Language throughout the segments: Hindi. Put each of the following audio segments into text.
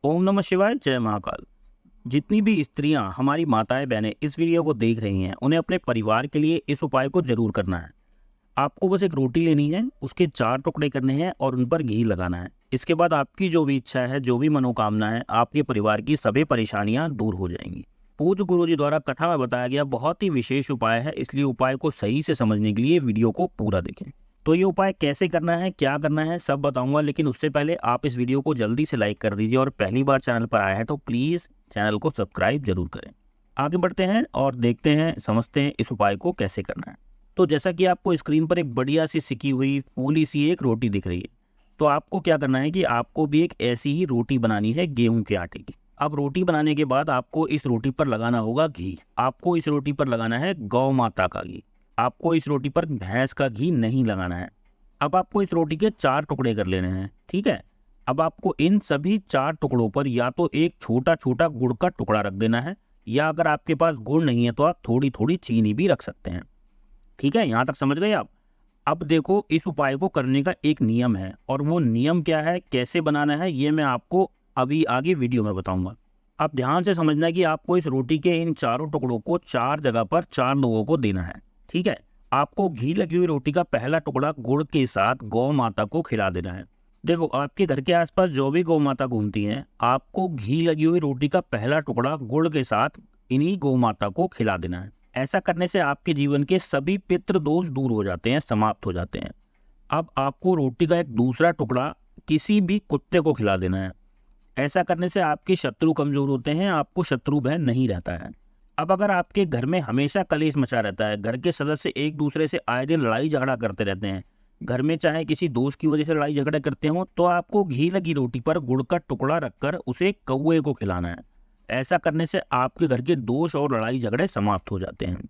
ओम नमः शिवाय, जय महाकाल। जितनी भी स्त्रियां हमारी माताएं बहनें इस वीडियो को देख रही हैं, उन्हें अपने परिवार के लिए इस उपाय को जरूर करना है। आपको बस एक रोटी लेनी है, उसके 4 टुकड़े करने हैं और उन पर घी लगाना है। इसके बाद आपकी जो भी इच्छा है, जो भी मनोकामना है, आपके परिवार की सभी परेशानियां दूर हो जाएंगी। पूज्य गुरु जी द्वारा कथा में बताया गया बहुत ही विशेष उपाय है, इसलिए उपाय को सही से समझने के लिए वीडियो को पूरा देखें। तो ये उपाय कैसे करना है, क्या करना है, सब बताऊंगा, लेकिन उससे पहले आप इस वीडियो को जल्दी से लाइक कर दीजिए और पहली बार चैनल पर आया है तो प्लीज़ चैनल को सब्सक्राइब जरूर करें। आगे बढ़ते हैं और देखते हैं, समझते हैं इस उपाय को कैसे करना है। तो जैसा कि आपको स्क्रीन पर एक बढ़िया सी सिकी हुई फूली सी एक रोटी दिख रही है, तो आपको क्या करना है कि आपको भी एक ऐसी ही रोटी बनानी है गेहूं के आटे की। अब रोटी बनाने के बाद आपको इस रोटी पर लगाना होगा घी। आपको इस रोटी पर लगाना है गौ माता का घी। आपको इस रोटी पर भैंस का घी नहीं लगाना है। अब आपको इस रोटी के 4 टुकड़े कर लेने हैं, ठीक है। अब आपको इन सभी 4 टुकड़ों पर या तो एक छोटा छोटा गुड़ का टुकड़ा रख देना है, या अगर आपके पास गुड़ नहीं है तो आप थोड़ी थोड़ी चीनी भी रख सकते हैं। ठीक है, यहाँ तक समझ गए आप। अब देखो, इस उपाय को करने का एक नियम है, और वो नियम क्या है, कैसे बनाना है, ये मैं आपको अभी आगे वीडियो में बताऊंगा। आप ध्यान से समझना है कि आपको इस रोटी के इन चारों टुकड़ों को 4 जगह पर 4 लोगों को देना है, ठीक है। आपको घी लगी हुई रोटी का पहला टुकड़ा गुड़ के साथ गौ माता को खिला देना है। देखो, आपके घर के आसपास जो भी गौ माता घूमती हैं, आपको घी लगी हुई रोटी का पहला टुकड़ा गुड़ के साथ इन्हीं गौ माता को खिला देना है। ऐसा करने से आपके जीवन के सभी पितृ दोष दूर हो जाते हैं, समाप्त हो जाते हैं। अब आपको रोटी का एक दूसरा टुकड़ा किसी भी कुत्ते को खिला देना है। ऐसा करने से आपके शत्रु कमजोर होते हैं, आपको शत्रु भय नहीं रहता है। अब अगर आपके घर में हमेशा कलेश मचा रहता है, घर के सदस्य एक दूसरे से आए दिन लड़ाई झगड़ा करते रहते हैं, घर में चाहे किसी दोस्त की वजह से लड़ाई झगड़ा करते हो, तो आपको घी लगी रोटी पर गुड़ का टुकड़ा रखकर उसे कौवे को खिलाना है। ऐसा करने से आपके घर के दोष और लड़ाई झगड़े समाप्त हो जाते हैं।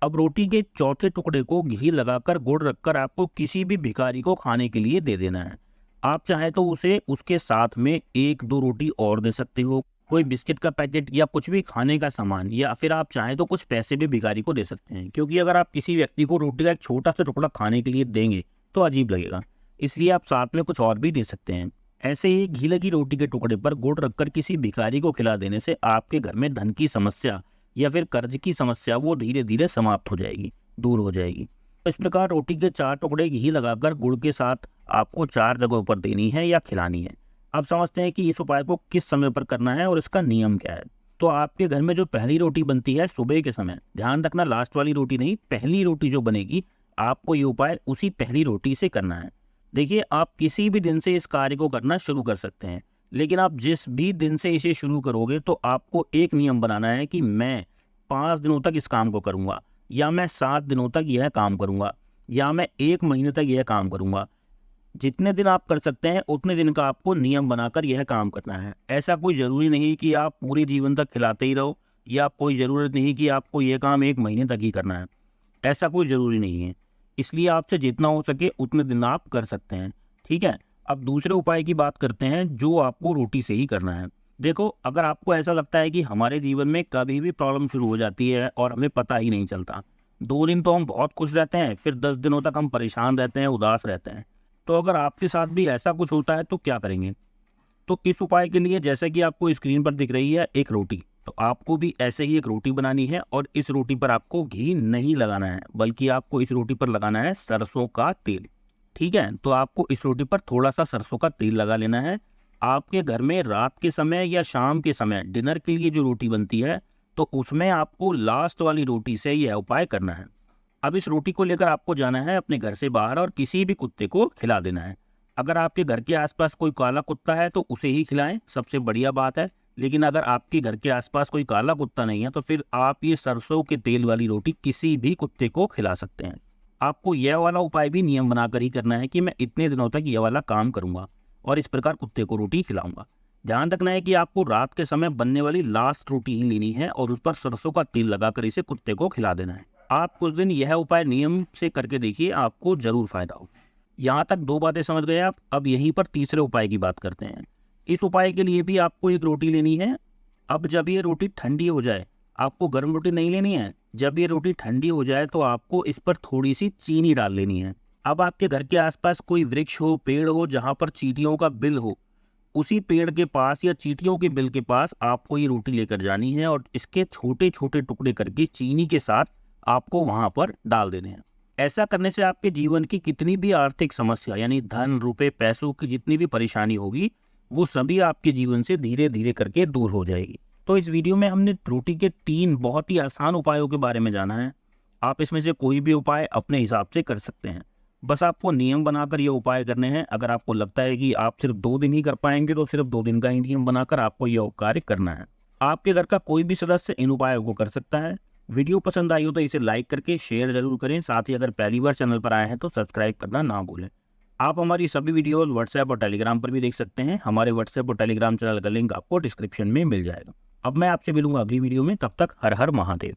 अब रोटी के चौथे टुकड़े को घी लगाकर गुड़ रखकर आपको किसी भी भिखारी को खाने के लिए दे देना है। आप चाहे तो उसे उसके साथ में 1-2 रोटी और दे सकते हो, कोई बिस्किट का पैकेट या कुछ भी खाने का सामान, या फिर आप चाहें तो कुछ पैसे भी भिखारी को दे सकते हैं, क्योंकि अगर आप किसी व्यक्ति को रोटी का एक छोटा सा टुकड़ा खाने के लिए देंगे तो अजीब लगेगा, इसलिए आप साथ में कुछ और भी दे सकते हैं। ऐसे ही घी लगी रोटी के टुकड़े पर गुड़ रखकर किसी भिखारी को खिला देने से आपके घर में धन की समस्या या फिर कर्ज की समस्या वो धीरे धीरे समाप्त हो जाएगी, दूर हो जाएगी। तो इस प्रकार रोटी के 4 टुकड़े घी लगाकर गुड़ के साथ आपको 4 जगहों पर देनी है या खिलानी है। अब समझते हैं कि इस उपाय को किस समय पर करना है और इसका नियम क्या है। तो आपके घर में जो पहली रोटी बनती है सुबह के समय, ध्यान रखना लास्ट वाली रोटी नहीं, पहली रोटी जो बनेगी, आपको ये उपाय उसी पहली रोटी से करना है। देखिए, आप किसी भी दिन से इस कार्य को करना शुरू कर सकते हैं, लेकिन आप जिस भी दिन से इसे शुरू करोगे तो आपको एक नियम बनाना है कि मैं 5 दिनों तक इस काम को करूँगा, या मैं 7 दिनों तक यह काम करूँगा, या मैं 1 महीने तक यह काम करूँगा। जितने दिन आप कर सकते हैं उतने दिन का आपको नियम बनाकर यह काम करना है। ऐसा कोई ज़रूरी नहीं कि आप पूरे जीवन तक खिलाते ही रहो, या कोई ज़रूरत नहीं कि आपको यह काम 1 महीने तक ही करना है। ऐसा कोई ज़रूरी नहीं है, इसलिए आपसे जितना हो सके उतने दिन आप कर सकते हैं, ठीक है। अब दूसरे उपाय की बात करते हैं, जो आपको रोटी से ही करना है। देखो, अगर आपको ऐसा लगता है कि हमारे जीवन में कभी भी प्रॉब्लम शुरू हो जाती है और हमें पता ही नहीं चलता, 2 दिन तो हम बहुत खुश रहते हैं, फिर 10 दिनों तक हम परेशान रहते हैं, उदास रहते हैं, तो अगर आपके साथ भी ऐसा कुछ होता है तो क्या करेंगे। तो इस उपाय के लिए, जैसे कि आपको स्क्रीन पर दिख रही है एक रोटी, तो आपको भी ऐसे ही एक रोटी बनानी है, और इस रोटी पर आपको घी नहीं लगाना है, बल्कि आपको इस रोटी पर लगाना है सरसों का तेल, ठीक है। तो आपको इस रोटी पर थोड़ा सा सरसों का तेल लगा लेना है। आपके घर में रात के समय या शाम के समय डिनर के लिए जो रोटी बनती है, तो उसमें आपको लास्ट वाली रोटी से यह उपाय करना है। अब इस रोटी को लेकर आपको जाना है अपने घर से बाहर और किसी भी कुत्ते को खिला देना है। अगर आपके घर के आसपास कोई काला कुत्ता है तो उसे ही खिलाएं, सबसे बढ़िया बात है। लेकिन अगर आपके घर के आसपास कोई काला कुत्ता नहीं है तो फिर आप ये सरसों के तेल वाली रोटी किसी भी कुत्ते को खिला सकते हैं। आपको यह वाला उपाय भी नियम बनाकर ही करना है कि मैं इतने दिनों तक यह वाला काम करूंगा और इस प्रकार कुत्ते को रोटी खिलाऊंगा। ध्यान रखना है कि आपको रात के समय बनने वाली लास्ट रोटी ही लेनी है और उस पर सरसों का तेल लगाकर इसे कुत्ते को खिला देना है। आप कुछ दिन यह उपाय नियम से करके देखिए, आपको जरूर फायदा हो। यहाँ तक 2 बातें समझ गए आप। अब यहीं पर तीसरे उपाय की बात करते हैं। इस उपाय के लिए भी आपको एक रोटी लेनी है। अब जब ये रोटी ठंडी हो जाए, आपको गर्म रोटी नहीं लेनी है, जब ये रोटी ठंडी हो जाए तो आपको इस पर थोड़ी सी चीनी डाल लेनी है। अब आपके घर के आसपास कोई वृक्ष हो, पेड़ हो, जहाँ पर चींटियों का बिल हो, उसी पेड़ के पास या चींटियों के बिल के पास आपको ये रोटी लेकर जानी है और इसके छोटे छोटे टुकड़े करके चीनी के साथ आपको वहां पर डाल देने हैं। ऐसा करने से आपके जीवन की कितनी भी आर्थिक समस्या यानी धन रुपए पैसों की जितनी भी परेशानी होगी वो सभी आपके जीवन से धीरे धीरे करके दूर हो जाएगी। तो इस वीडियो में हमने रोटी के 3 बहुत ही आसान उपायों के बारे में जाना है। आप इसमें से कोई भी उपाय अपने हिसाब से कर सकते हैं, बस आपको नियम बनाकर ये उपाय करने हैं। अगर आपको लगता है कि आप सिर्फ 2 दिन ही कर पाएंगे तो सिर्फ 2 दिन का ही नियम बनाकर आपको यह कार्य करना है। आपके घर का कोई भी सदस्य इन उपायों को कर सकता है। वीडियो पसंद आई हो तो इसे लाइक करके शेयर जरूर करें। साथ ही अगर पहली बार चैनल पर आए हैं तो सब्सक्राइब करना ना भूलें। आप हमारी सभी वीडियोस व्हाट्सएप और टेलीग्राम पर भी देख सकते हैं। हमारे व्हाट्सएप और टेलीग्राम चैनल का लिंक आपको डिस्क्रिप्शन में मिल जाएगा। अब मैं आपसे मिलूंगा अगली वीडियो में, तब तक हर हर महादेव।